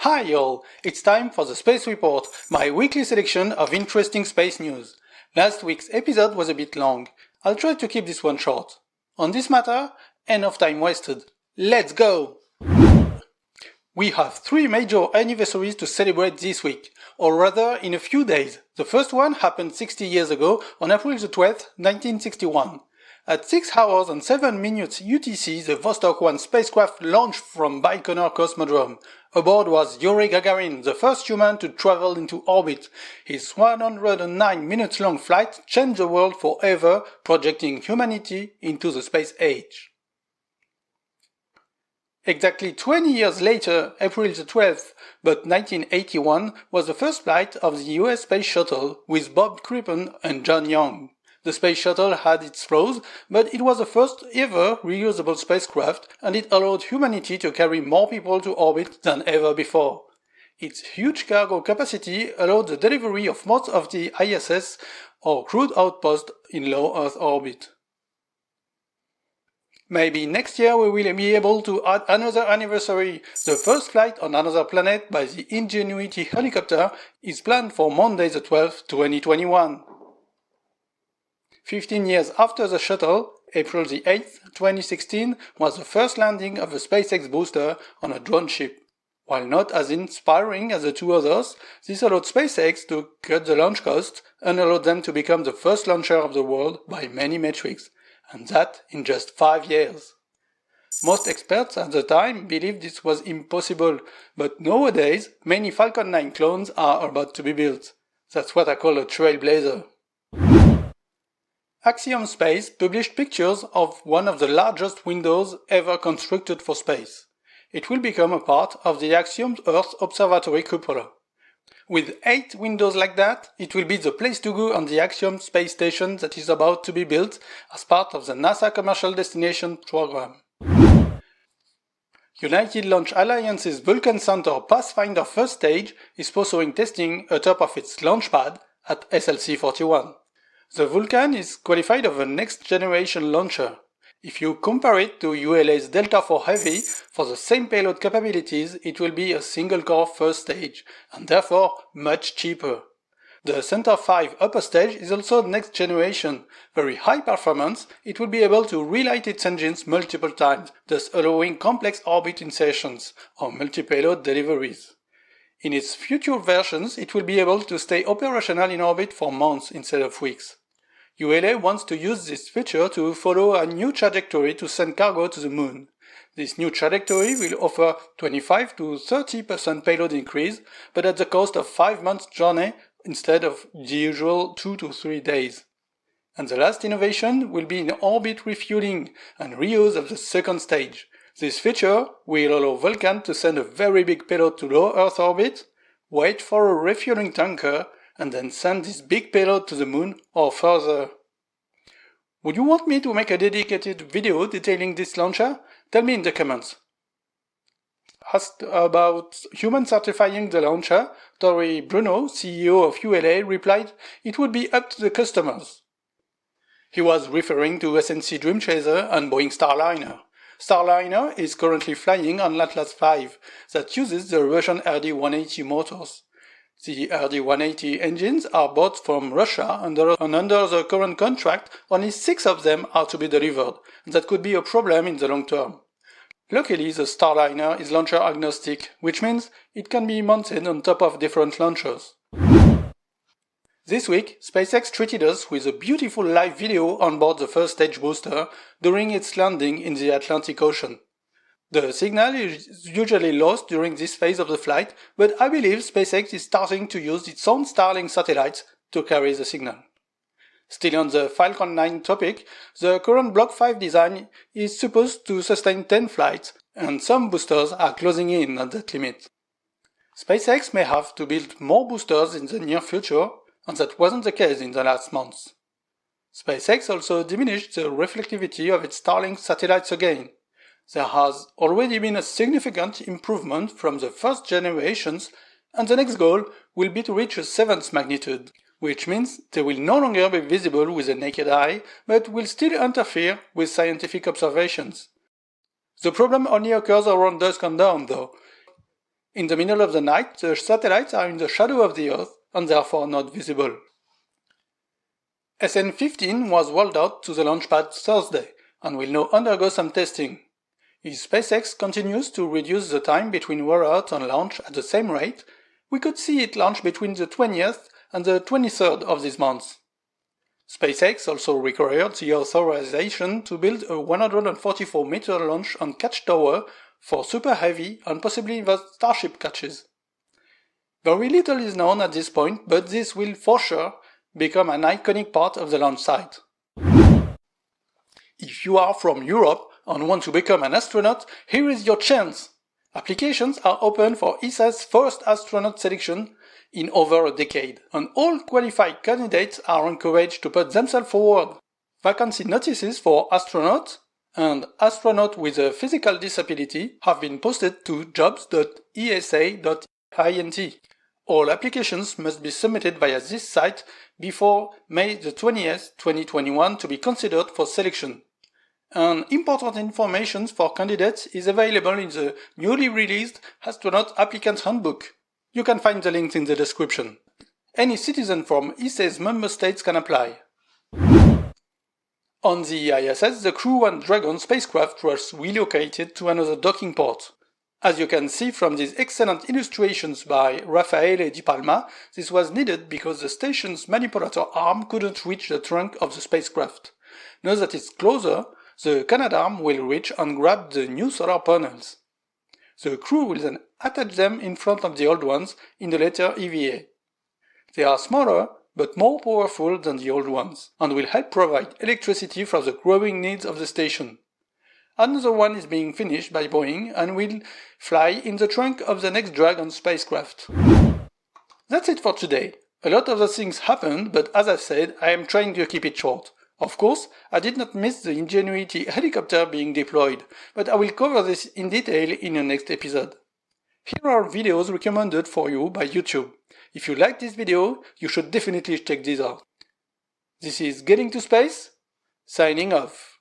Hi all, it's time for the Space Report, my weekly selection of interesting space news. Last week's episode was a bit long. I'll try to keep this one short. On this matter, enough time wasted. Let's go! We have 3 major anniversaries to celebrate this week, or rather in a few days. The first one happened 60 years ago on April the 12th, 1961. At 6 hours and 7 minutes UTC, the Vostok 1 spacecraft launched from Baikonur Cosmodrome. Aboard was Yuri Gagarin, the first human to travel into orbit. His 109 minutes long flight changed the world forever, projecting humanity into the space age. Exactly 20 years later, April the 12th, but 1981, was the first flight of the US Space Shuttle with Bob Crippen and John Young. The Space Shuttle had its flaws, but it was the first ever reusable spacecraft, and it allowed humanity to carry more people to orbit than ever before. Its huge cargo capacity allowed the delivery of most of the ISS or crewed outposts in low Earth orbit. Maybe next year we will be able to add another anniversary. The first flight on another planet by the Ingenuity helicopter is planned for Monday the 12th, 2021. 15 years after the shuttle, April the 8th, 2016, was the first landing of a SpaceX booster on a drone ship. While not as inspiring as the 2 others, this allowed SpaceX to cut the launch cost and allowed them to become the first launcher of the world by many metrics, and that in just 5 years. Most experts at the time believed this was impossible, but nowadays many Falcon 9 clones are about to be built. That's what I call a trailblazer. Axiom Space published pictures of one of the largest windows ever constructed for space. It will become a part of the Axiom Earth Observatory cupola. With 8 windows like that, it will be the place to go on the Axiom Space Station that is about to be built as part of the NASA Commercial Destination program. United Launch Alliance's Vulcan Centaur Pathfinder first stage is pursuing testing atop of its launch pad at SLC-41. The Vulcan is qualified as a next-generation launcher. If you compare it to ULA's Delta IV Heavy, for the same payload capabilities, it will be a single-core first stage, and therefore much cheaper. The Centaur V upper stage is also next generation. Very high performance, it will be able to relight its engines multiple times, thus allowing complex orbit insertions or multi-payload deliveries. In its future versions, it will be able to stay operational in orbit for months instead of weeks. ULA wants to use this feature to follow a new trajectory to send cargo to the Moon. This new trajectory will offer 25 to 30% payload increase, but at the cost of 5 months journey instead of the usual 2 to 3 days. And the last innovation will be in orbit refueling and reuse of the second stage. This feature will allow Vulcan to send a very big payload to low Earth orbit, wait for a refueling tanker, and then send this big payload to the Moon or further. Would you want me to make a dedicated video detailing this launcher? Tell me in the comments. Asked about human certifying the launcher, Tori Bruno, CEO of ULA, replied it would be up to the customers. He was referring to SNC Dream Chaser and Boeing Starliner. Starliner is currently flying on Atlas V that uses the Russian RD-180 motors. The RD-180 engines are bought from Russia and under the current contract, only 6 of them are to be delivered. That could be a problem in the long term. Luckily, the Starliner is launcher agnostic, which means it can be mounted on top of different launchers. This week, SpaceX treated us with a beautiful live video on board the first stage booster during its landing in the Atlantic Ocean. The signal is usually lost during this phase of the flight, but I believe SpaceX is starting to use its own Starlink satellites to carry the signal. Still on the Falcon 9 topic, the current Block 5 design is supposed to sustain 10 flights, and some boosters are closing in on that limit. SpaceX may have to build more boosters in the near future, and that wasn't the case in the last months. SpaceX also diminished the reflectivity of its Starlink satellites again. There has already been a significant improvement from the first generations, and the next goal will be to reach a 7th magnitude, which means they will no longer be visible with the naked eye, but will still interfere with scientific observations. The problem only occurs around dusk and dawn, though. In the middle of the night, the satellites are in the shadow of the Earth and therefore not visible. SN15 was rolled out to the launch pad Thursday and will now undergo some testing. If SpaceX continues to reduce the time between rollout and launch at the same rate, we could see it launch between the 20th and the 23rd of this month. SpaceX also required the authorization to build a 144-meter launch and catch tower for Super Heavy and possibly the Starship catches. Very little is known at this point, but this will for sure become an iconic part of the launch site. If you are from Europe and want to become an astronaut, here is your chance! Applications are open for ESA's first astronaut selection in over a decade, and all qualified candidates are encouraged to put themselves forward. Vacancy notices for astronaut and astronaut with a physical disability have been posted to jobs.esa.int. All applications must be submitted via this site before May the 20th, 2021 to be considered for selection. And important information for candidates is available in the newly released Astronaut Applicant Handbook. You can find the links in the description. Any citizen from ESA's member states can apply. On the ISS, the Crew and Dragon spacecraft was relocated to another docking port. As you can see from these excellent illustrations by Raffaele Di Palma, this was needed because the station's manipulator arm couldn't reach the trunk of the spacecraft. Now that it's closer, the Canadarm will reach and grab the new solar panels. The crew will then attach them in front of the old ones in the later EVA. They are smaller but more powerful than the old ones, and will help provide electricity for the growing needs of the station. Another one is being finished by Boeing and will fly in the trunk of the next Dragon spacecraft. That's it for today. A lot of the things happened, but as I said, I am trying to keep it short. Of course, I did not miss the Ingenuity helicopter being deployed, but I will cover this in detail in the next episode. Here are videos recommended for you by YouTube. If you like this video, you should definitely check these out. This is Getting to Space, signing off.